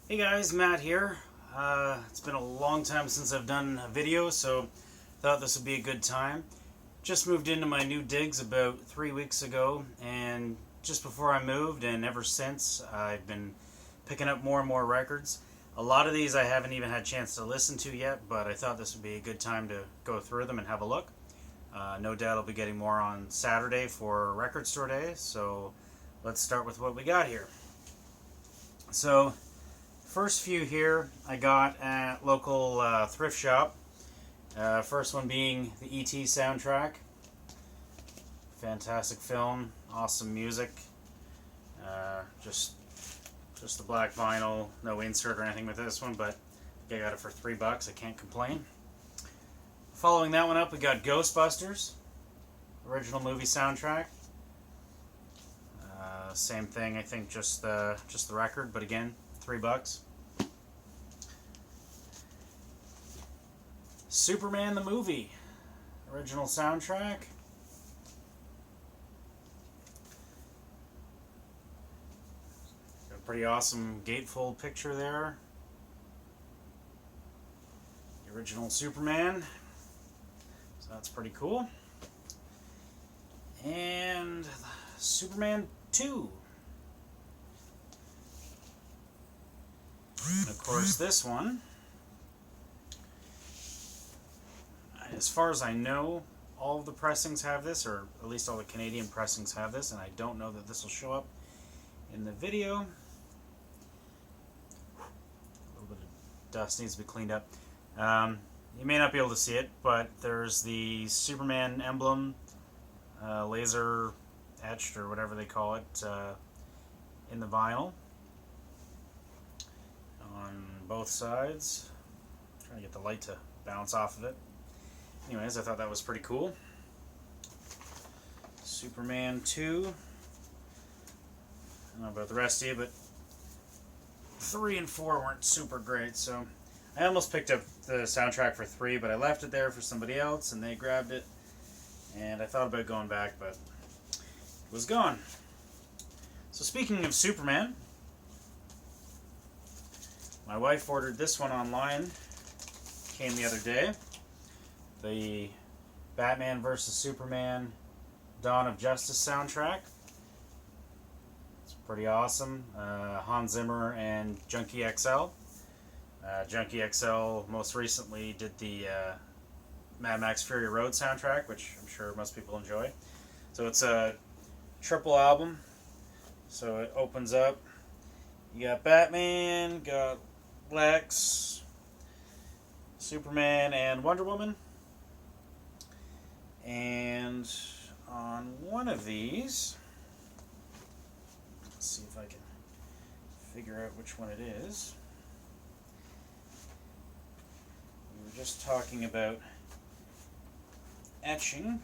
Hey guys, Matt here. It's been a long time since I've done a video, so thought this would be a good time. Just moved into my new digs about 3 weeks ago, and just before I moved and ever since, I've been picking up more and more records. A lot of these I haven't even had a chance to listen to yet, but I thought this would be a good time to go through them and have a look. No doubt I'll be getting more on Saturday for Record Store Day, so let's start with what we got here. So, first few here I got at local thrift shop. First one being the E.T. soundtrack. Fantastic film, awesome music. Just the black vinyl, no insert or anything with this one, but I got it for $3. I can't complain. Following that one up, we got Ghostbusters, original movie soundtrack. Same thing, I think, just the record, but again, $3. Superman the movie, original soundtrack. Got a pretty awesome gatefold picture there. The original Superman, so that's pretty cool. And Superman 2. And of course, this one, as far as I know, all of the pressings have this, or at least all the Canadian pressings have this, and I don't know that this will show up in the video. A little bit of dust needs to be cleaned up. You may not be able to see it, but there's the Superman emblem, laser etched, or whatever they call it, in the vinyl on both sides. I'm trying to get the light to bounce off of it. Anyways, I thought that was pretty cool. Superman 2. I don't know about the rest of you, but 3 and 4 weren't super great, so I almost picked up the soundtrack for 3, but I left it there for somebody else, and they grabbed it, and I thought about going back, but it was gone. So speaking of Superman, my wife ordered this one online. Came the other day. The Batman vs. Superman Dawn of Justice soundtrack. It's pretty awesome. Hans Zimmer and Junkie XL. Junkie XL most recently did the Mad Max Fury Road soundtrack, which I'm sure most people enjoy. So it's a triple album. So it opens up. You got Batman, got Lex, Superman, and Wonder Woman. And on one of these, let's see if I can figure out which one it is. We were just talking about etching.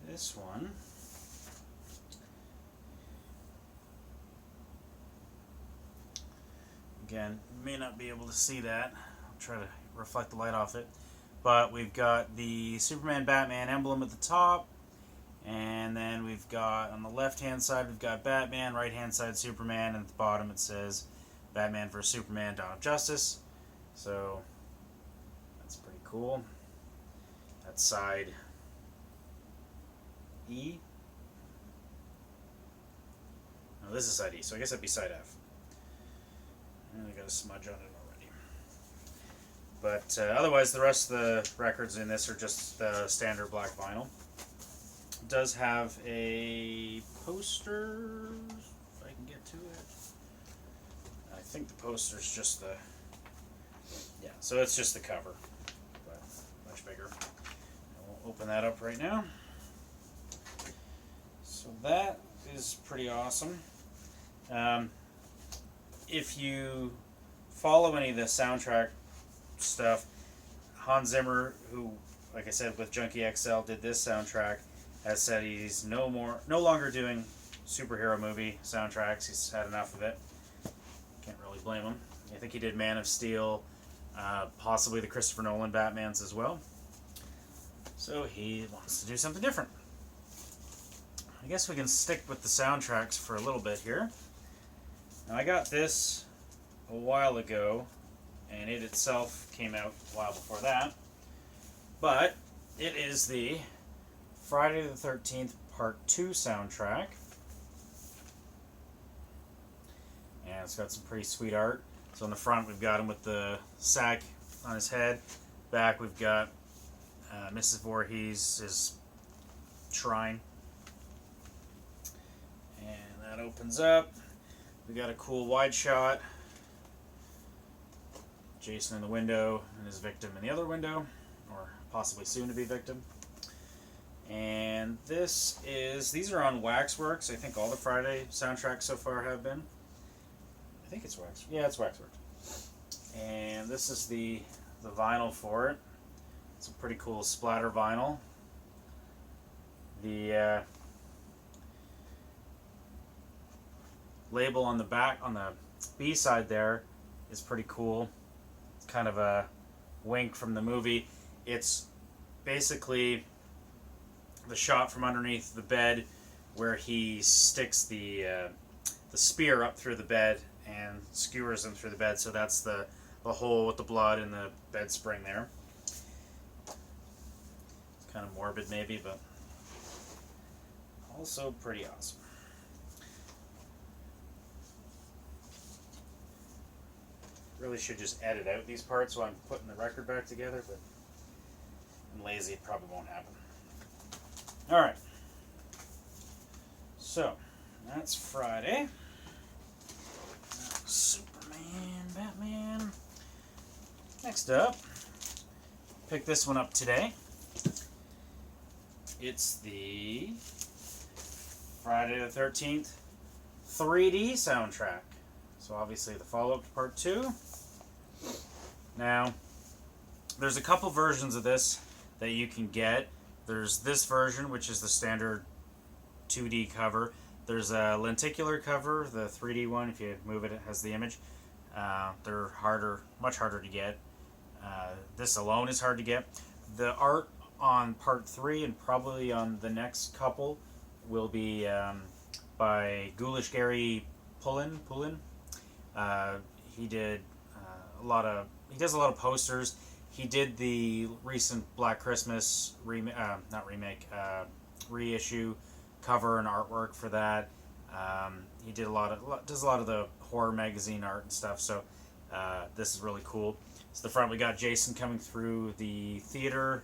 This one again, you may not be able to see that. I'll try to reflect the light off it. But we've got the Superman Batman emblem at the top, and then we've got on the left hand side we've got Batman, right hand side Superman, and at the bottom it says Batman vs. Superman Dawn of Justice. So that's pretty cool. That's side E. No, this is side E, so I guess that'd be side F. And I got a smudge on it already. But otherwise, the rest of the records in this are just standard black vinyl. It does have a poster, if I can get to it. I think the poster's just the, yeah, so it's just the cover, but much bigger. I won't open that up right now. So that is pretty awesome. If you follow any of the soundtrack stuff, Hans Zimmer, who, like I said, with Junkie XL did this soundtrack, has said he's no longer doing superhero movie soundtracks. He's had enough of it. Can't really blame him. I think he did Man of Steel, possibly the Christopher Nolan Batmans as well. So he wants to do something different. I guess we can stick with the soundtracks for a little bit here. Now, I got this a while ago, and it itself came out a while before that. But it is the Friday the 13th Part 2 soundtrack. And it's got some pretty sweet art. So on the front, we've got him with the sack on his head. Back, we've got Mrs. Voorhees' shrine. And that opens up. We got a cool wide shot. Jason in the window and his victim in the other window, or possibly soon to be victim. And these are on Waxworks. I think all the Friday soundtracks so far have been. I think it's Wax. Yeah, it's Waxworks. And this is the vinyl for it. It's a pretty cool splatter vinyl. The label on the back, on the B side there, is pretty cool. It's kind of a wink from the movie. It's basically the shot from underneath the bed where he sticks the spear up through the bed and skewers them through the bed. So that's the hole with the blood and the bed spring there. It's kind of morbid maybe, but also pretty awesome. Really should just edit out these parts while I'm putting the record back together, but I'm lazy, it probably won't happen. Alright. So, that's Friday. Superman, Batman. Next up, pick this one up today. It's the Friday the 13th 3D soundtrack. So obviously the follow-up to Part 2. Now, there's a couple versions of this that you can get. There's this version, which is the standard 2D cover. There's a lenticular cover, the 3D one. If you move it, it has the image. They're much harder to get. This alone is hard to get. The art on Part 3 and probably on the next couple will be by Ghoulish Gary Pullen. He did he does a lot of posters. He did the recent Black Christmas reissue cover and artwork for that. He did does a lot of the horror magazine art and stuff. So this is really cool. So the front, we got Jason coming through the theater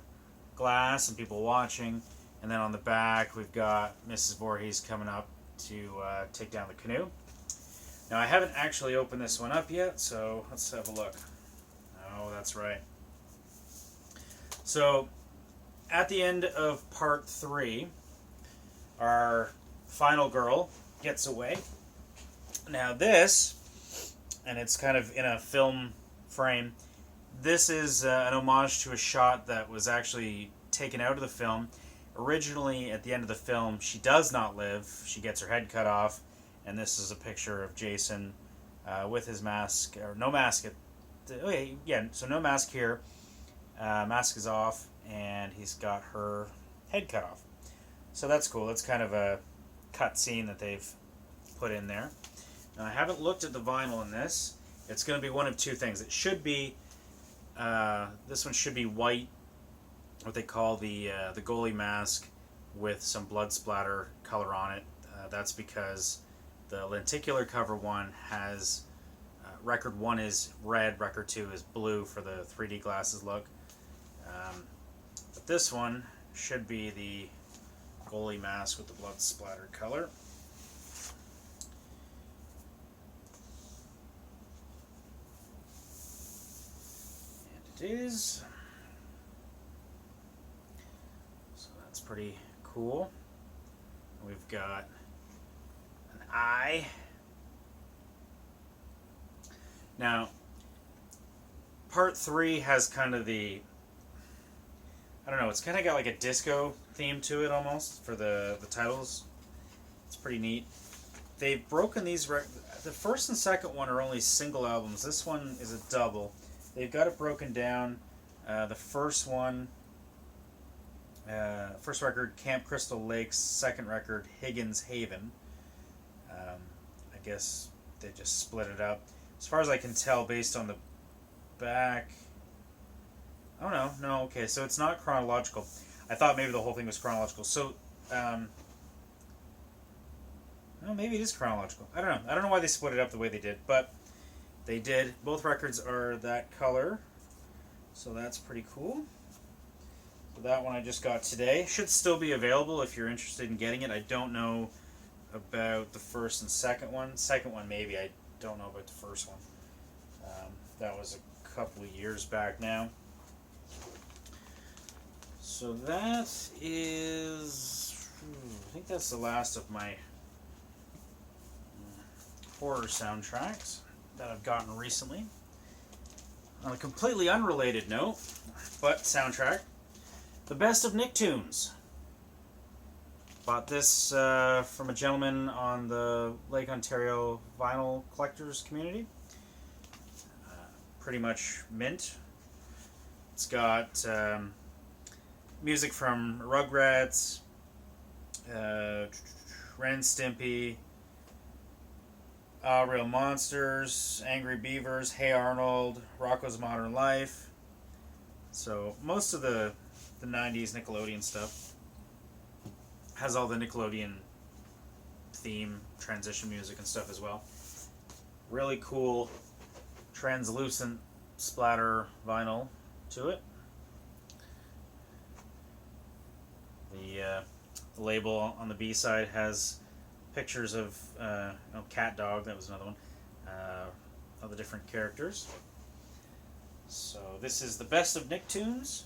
glass and people watching, and then on the back we've got Mrs. Voorhees coming up to take down the canoe. Now, I haven't actually opened this one up yet, so let's have a look. Oh, that's right. So, at the end of Part 3, our final girl gets away. Now this, and it's kind of in a film frame, this is an homage to a shot that was actually taken out of the film. Originally, at the end of the film, she does not live. She gets her head cut off. And this is a picture of Jason with his mask, or no mask. So no mask here. Mask is off, and he's got her head cut off. So that's cool. That's kind of a cut scene that they've put in there. Now, I haven't looked at the vinyl in this. It's going to be one of two things. It should be, this one should be white, what they call the goalie mask, with some blood splatter color on it. That's because the lenticular cover one has record 1 is red, record 2 is blue for the 3D glasses look. But this one should be the goalie mask with the blood splatter color. And it is. So that's pretty cool. We've got eye. Now, Part 3 has kind of I don't know, it's kind of got like a disco theme to it almost for the titles. It's pretty neat. They've broken these, the first and second one are only single albums. This one is a double. They've got it broken down. The first one First record, Camp Crystal Lakes. Second record, Higgins Haven. I guess they just split it up. As far as I can tell, based on the back. Oh no, no, okay, so it's not chronological. I thought maybe the whole thing was chronological. So, well, maybe it is chronological. I don't know. I don't know why they split it up the way they did, but they did. Both records are that color, so that's pretty cool. So that one I just got today. Should still be available if you're interested in getting it. I don't know about the first and second one. Second one maybe. I don't know about the first one. That was a couple of years back now. So that is, I think that's the last of my horror soundtracks that I've gotten recently. On a completely unrelated note, but soundtrack, the best of Nicktoons. Bought this from a gentleman on the Lake Ontario vinyl collectors community. Pretty much mint. It's got music from Rugrats, Ren and Stimpy, Real Monsters, Angry Beavers, Hey Arnold, Rocko's Modern Life. So most of the 90s Nickelodeon stuff has all the Nickelodeon theme, transition music and stuff as well. Really cool translucent splatter vinyl to it. The label on the B side has pictures of Cat Dog, that was another one, of the different characters. So this is the best of Nicktoons.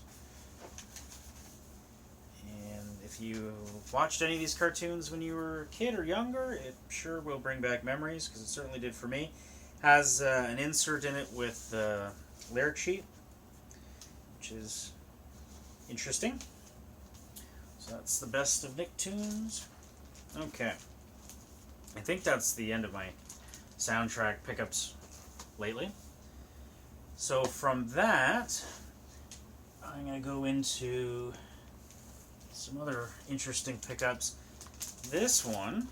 And if you watched any of these cartoons when you were a kid or younger, it sure will bring back memories, because it certainly did for me. Has an insert in it with the lyric sheet, which is interesting. So that's the best of Nicktoons. Okay. I think that's the end of my soundtrack pickups lately. So from that, I'm going to go into some other interesting pickups. This one,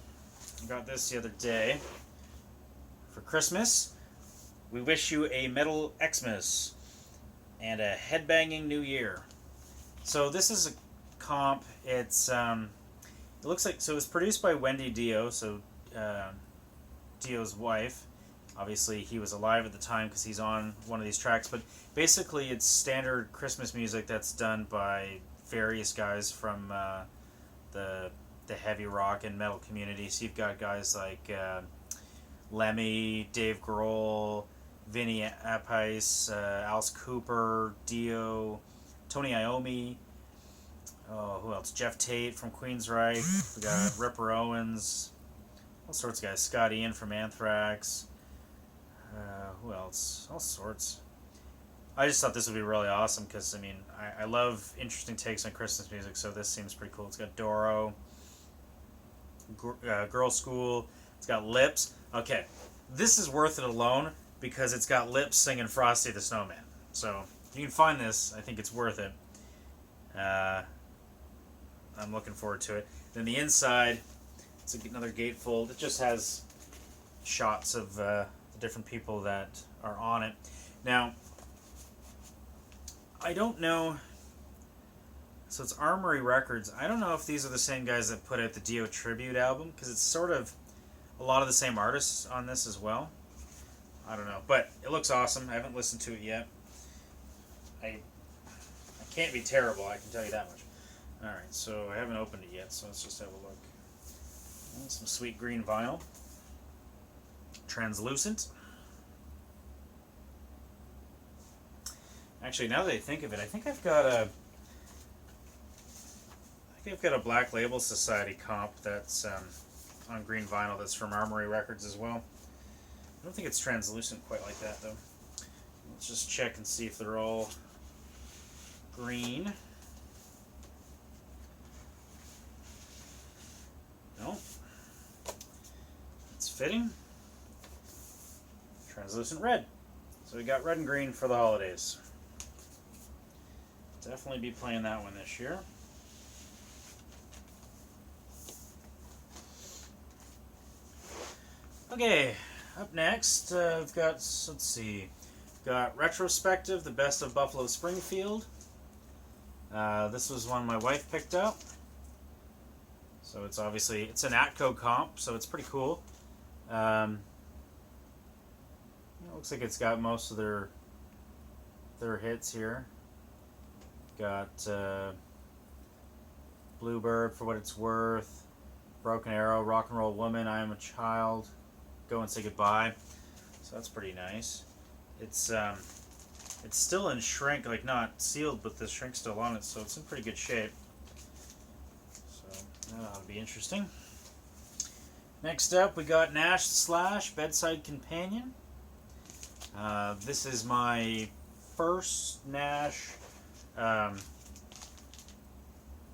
I got this the other day. For Christmas, we wish you a Metal Xmas and a headbanging New Year. So this is a comp. It's it looks like, so it was produced by Wendy Dio, so Dio's wife. Obviously, he was alive at the time because he's on one of these tracks. But basically, it's standard Christmas music that's done by various guys from the heavy rock and metal community. So you've got guys like Lemmy, Dave Grohl, Vinny Appice, Alice Cooper, Dio, Tony Iommi. Oh, who else? Jeff Tate from Queensryche. We got Ripper Owens. All sorts of guys. Scott Ian from Anthrax. Who else? All sorts. I just thought this would be really awesome because, I mean, I love interesting takes on Christmas music, so this seems pretty cool. It's got Doro, Girl School. It's got Lips. Okay, this is worth it alone because it's got Lips singing Frosty the Snowman. So if you can find this, I think it's worth it. I'm looking forward to it. Then the inside, it's another gatefold. It just has shots of the different people that are on it. Now, I don't know. So it's Armory Records. I don't know if these are the same guys that put out the Dio tribute album, because it's sort of a lot of the same artists on this as well. I don't know, but it looks awesome. I haven't listened to it yet. I can't be terrible, I can tell you that much. Alright, so I haven't opened it yet, so let's just have a look. Some sweet green vinyl. Translucent. Actually, now that I think of it, I think I've got a Black Label Society comp that's on green vinyl that's from Armory Records as well. I don't think it's translucent quite like that, though. Let's just check and see if they're all green. No. It's fitting. Translucent red. So we got red and green for the holidays. Definitely be playing that one this year. Okay, up next, we've got, let's see, got Retrospective, The Best of Buffalo Springfield. This was one my wife picked up. So it's obviously, it's an Atco comp, so it's pretty cool. It looks like it's got most of their hits here. Got Bluebird, For What It's Worth, Broken Arrow, Rock and Roll Woman, I Am a Child, Go and Say Goodbye. So that's pretty nice. It's still in shrink, like not sealed, but the shrink's still on it, so it's in pretty good shape. So that ought to be interesting. Next up, we got Nash Slash, Bedside Companion. This is my first Nash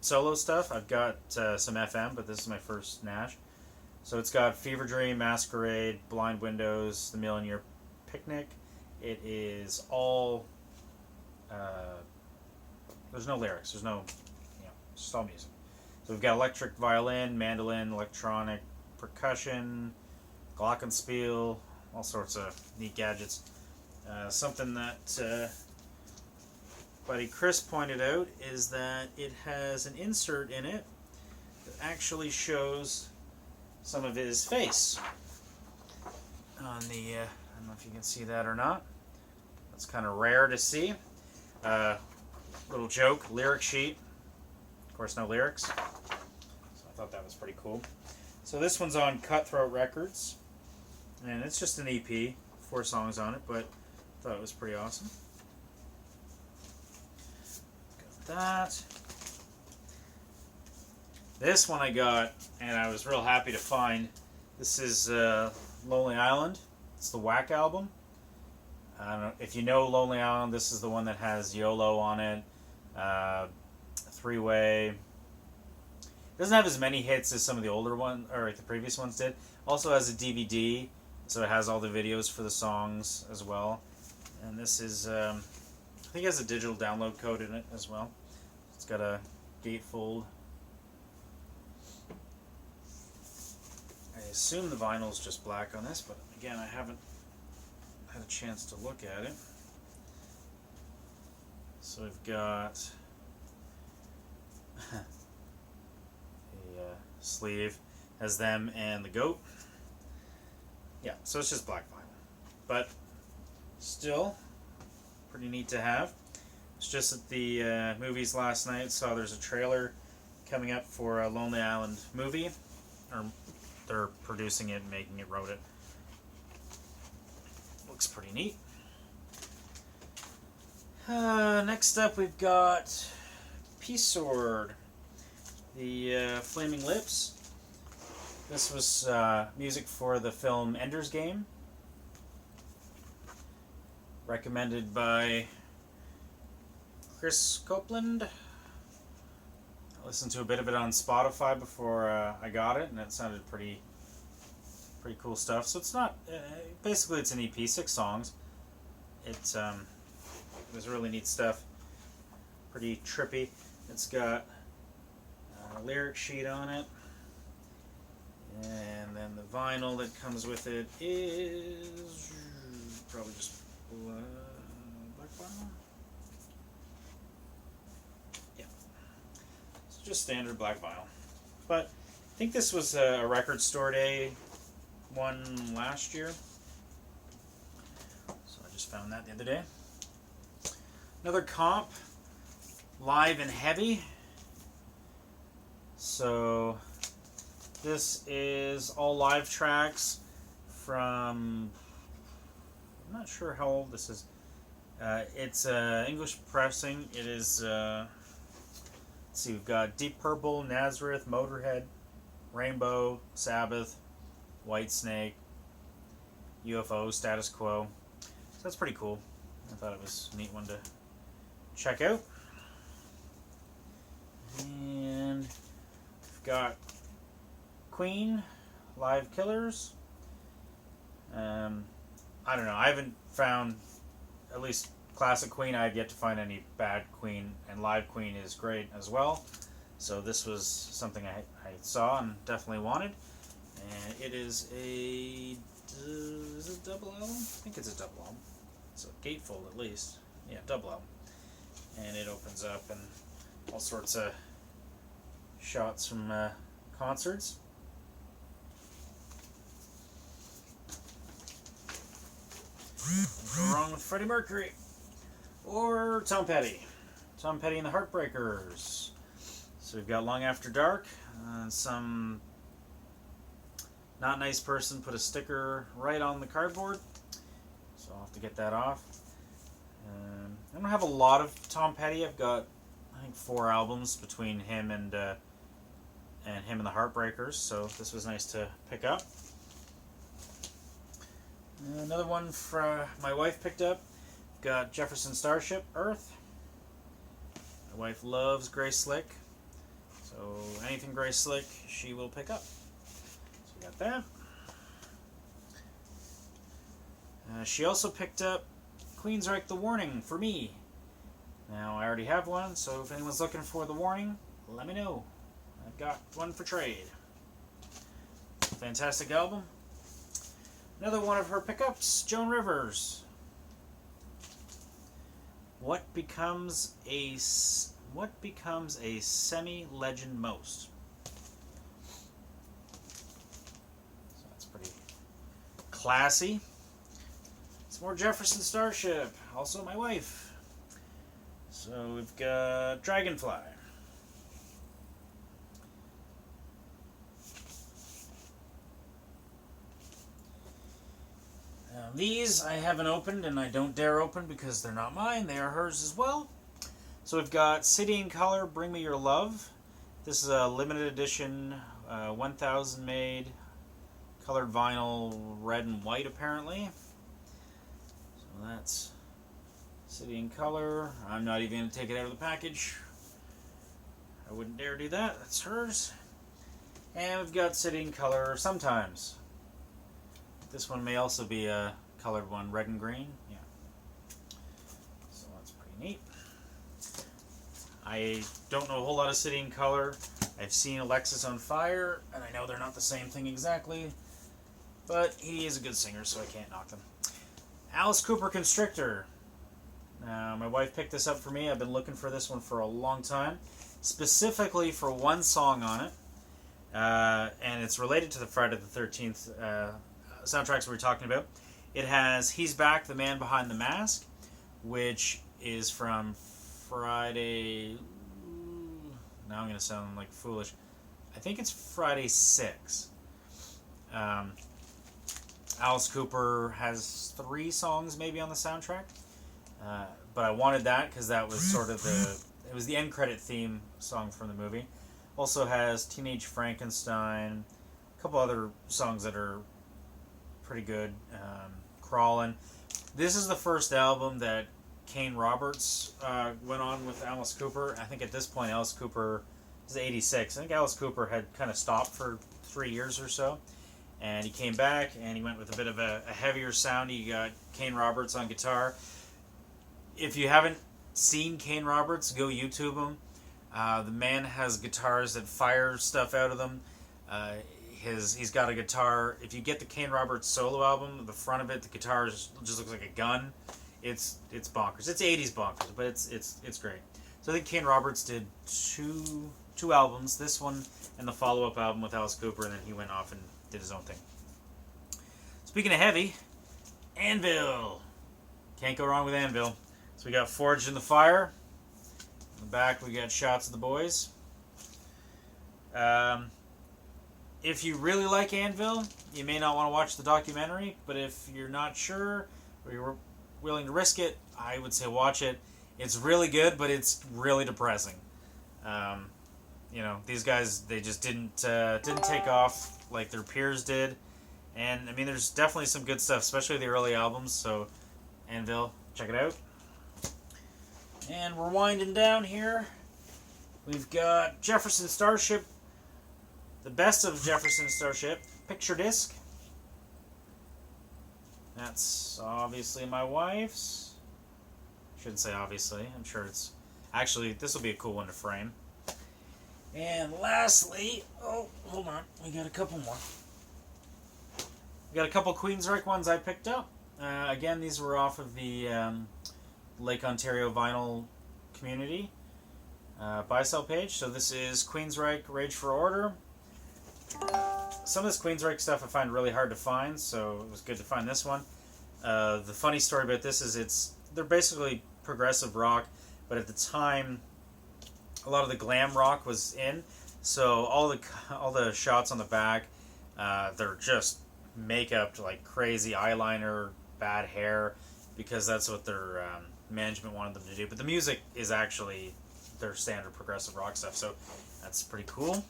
solo stuff. I've got some FM, but this is my first Nash. So it's got Fever Dream, Masquerade, Blind Windows, The Million Year Picnic. It is all, there's no lyrics, there's no, it's just all music. So we've got electric violin, mandolin, electronic percussion, glockenspiel, all sorts of neat gadgets. Something that buddy Chris pointed out is that it has an insert in it that actually shows some of his face on the, I don't know if you can see that or not. That's kind of rare to see. Little joke, lyric sheet. Of course, no lyrics. So I thought that was pretty cool. So this one's on Cutthroat Records, and it's just an EP, 4 songs on it, but I thought it was pretty awesome. Got that. This one I got, and I was real happy to find. This is Lonely Island. It's the Whack album. I don't know if you know Lonely Island. This is the one that has YOLO on it. 3-Way. It doesn't have as many hits as some of the older ones, or the previous ones did. Also has a DVD, so it has all the videos for the songs as well. And this is, I think it has a digital download code in it as well. It's got a gatefold. I assume the vinyl is just black on this, but again, I haven't had a chance to look at it. So we've got a sleeve, has them and the goat. Yeah, so it's just black vinyl, but still pretty neat to have. It's just at the movies last night, saw there's a trailer coming up for a Lonely Island movie, or they're producing it and making it, wrote it. Looks pretty neat. Next up we've got Peace Sword, the Flaming Lips. This was music for the film Ender's Game. Recommended by Chris Copeland. I listened to a bit of it on Spotify before I got it, and it sounded pretty cool stuff. So it's not, basically it's an EP, 6 songs. It was really neat stuff. Pretty trippy. It's got a lyric sheet on it. And then the vinyl that comes with it is probably just black vinyl. Yeah. It's just standard black vinyl. But I think this was a Record Store Day one last year. So I just found that the other day. Another comp, Live and Heavy. So this is all live tracks from, I'm not sure how old this is. It's English pressing. It is, let's see, we've got Deep Purple, Nazareth, Motorhead, Rainbow, Sabbath, Whitesnake, UFO, Status Quo. So that's pretty cool. I thought it was a neat one to check out. And we've got Queen, Live Killers. I don't know. I haven't found, at least classic Queen, I have yet to find any bad Queen, and Live Queen is great as well. So this was something I saw and definitely wanted. And it is a is it a double album? I think it's a double album. It's a gatefold at least. Yeah, double album. And it opens up and all sorts of shots from concerts. Go wrong with Freddie Mercury or Tom Petty. Tom Petty and the Heartbreakers. So we've got Long After Dark. Some not nice person put a sticker right on the cardboard, so I'll have to get that off. I don't have a lot of Tom Petty. I've got, I think, 4 albums between him and the Heartbreakers, so this was nice to pick up. Another one my wife picked up. Got Jefferson Starship, Earth. My wife loves Grace Slick, so anything Grace Slick she will pick up. So we got that. She also picked up Queensryche The Warning for me. Now I already have one, so if anyone's looking for The Warning, let me know. I've got one for trade. Fantastic album. Another one of her pickups, Joan Rivers. What becomes a semi-legend most? So that's pretty classy. It's more Jefferson Starship, also my wife. So we've got Dragonfly. These I haven't opened, and I don't dare open because they're not mine. They are hers as well. So we've got City in Color, Bring Me Your Love. This is a limited edition, 1,000 made, colored vinyl, red and white apparently. So that's City in Color. I'm not even going to take it out of the package. I wouldn't dare do that. That's hers. And we've got City in Color Sometimes. This one may also be a colored one, red and green. Yeah. So that's pretty neat. I don't know a whole lot of City in Color. I've seen Alexis on Fire, and I know they're not the same thing exactly, but he is a good singer, so I can't knock them. Alice Cooper Constrictor. Now, my wife picked this up for me. I've been looking for this one for a long time, specifically for one song on it, and it's related to the Friday the 13th soundtracks we were talking about. It has He's Back, the Man Behind the Mask, which is from Friday... Now I'm going to sound like foolish. I think it's Friday 6. Alice Cooper has 3 songs maybe on the soundtrack. But I wanted that because that was sort of it was the end credit theme song from the movie. Also has Teenage Frankenstein, a couple other songs that are pretty good. Crawlin'. This is the first album that Kane Roberts went on with Alice Cooper. I think at this point Alice Cooper is 86. I think Alice Cooper had kind of stopped for 3 years or so. And he came back and he went with a bit of a heavier sound. He got Kane Roberts on guitar. If you haven't seen Kane Roberts, go YouTube him. The man has guitars that fire stuff out of them. He's got a guitar. If you get the Kane Roberts solo album, the front of it, the guitar just looks like a gun. It's bonkers. It's 80s bonkers, but it's great. So I think Kane Roberts did two albums, this one and the follow-up album with Alice Cooper, and then he went off and did his own thing. Speaking of heavy, Anvil. Can't go wrong with Anvil. So we got Forged in the Fire. In the back we got Shots of the Boys. If you really like Anvil, you may not want to watch the documentary, but if you're not sure or you're willing to risk it, I would say watch it. It's really good, but it's really depressing. These guys, they just didn't take off like their peers did. And, I mean, there's definitely some good stuff, especially the early albums. So, Anvil, check it out. And we're winding down here. We've got Jefferson Starship, the best of Jefferson Starship, picture disc. That's obviously my wife's. Shouldn't say obviously. I'm sure it's... Actually, this will be a cool one to frame. And lastly... Oh, hold on. We got a couple more. We got a couple Queensryche ones I picked up. Again, these were off of the Lake Ontario vinyl community buy-sell page. So this is Queensryche Rage for Order. Some of this Queensryche stuff I find really hard to find, so it was good to find this one. The funny story about this is they're basically progressive rock, but at the time, a lot of the glam rock was in. So all the shots on the back, they're just makeup like crazy, eyeliner, bad hair, because that's what their management wanted them to do. But the music is actually their standard progressive rock stuff, so that's pretty cool.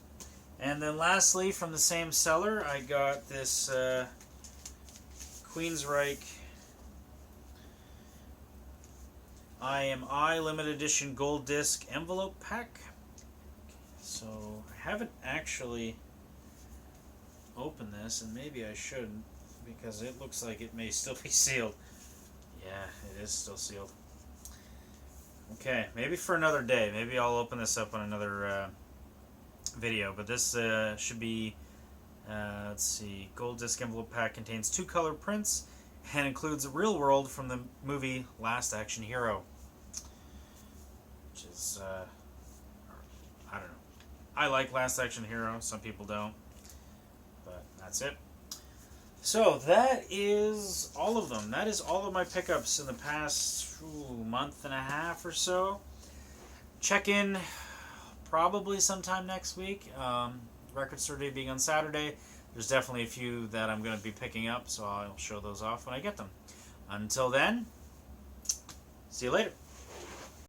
And then lastly, from the same seller, I got this Queensryche I Am I limited edition gold disc envelope pack. So I haven't actually opened this, and maybe I shouldn't, because it looks like it may still be sealed. Yeah, it is still sealed. Okay, maybe for another day. Maybe I'll open this up on another video, but this should be, let's see, gold disc envelope pack contains 2 color prints and includes a real world from the movie Last Action Hero, which is, I don't know. I like Last Action Hero, some people don't, but that's it. So that is all of them. That is all of my pickups in the past month and a half or so. Check in probably sometime next week. Record store day being on Saturday. There's definitely a few that I'm going to be picking up, so I'll show those off when I get them. Until then, see you later.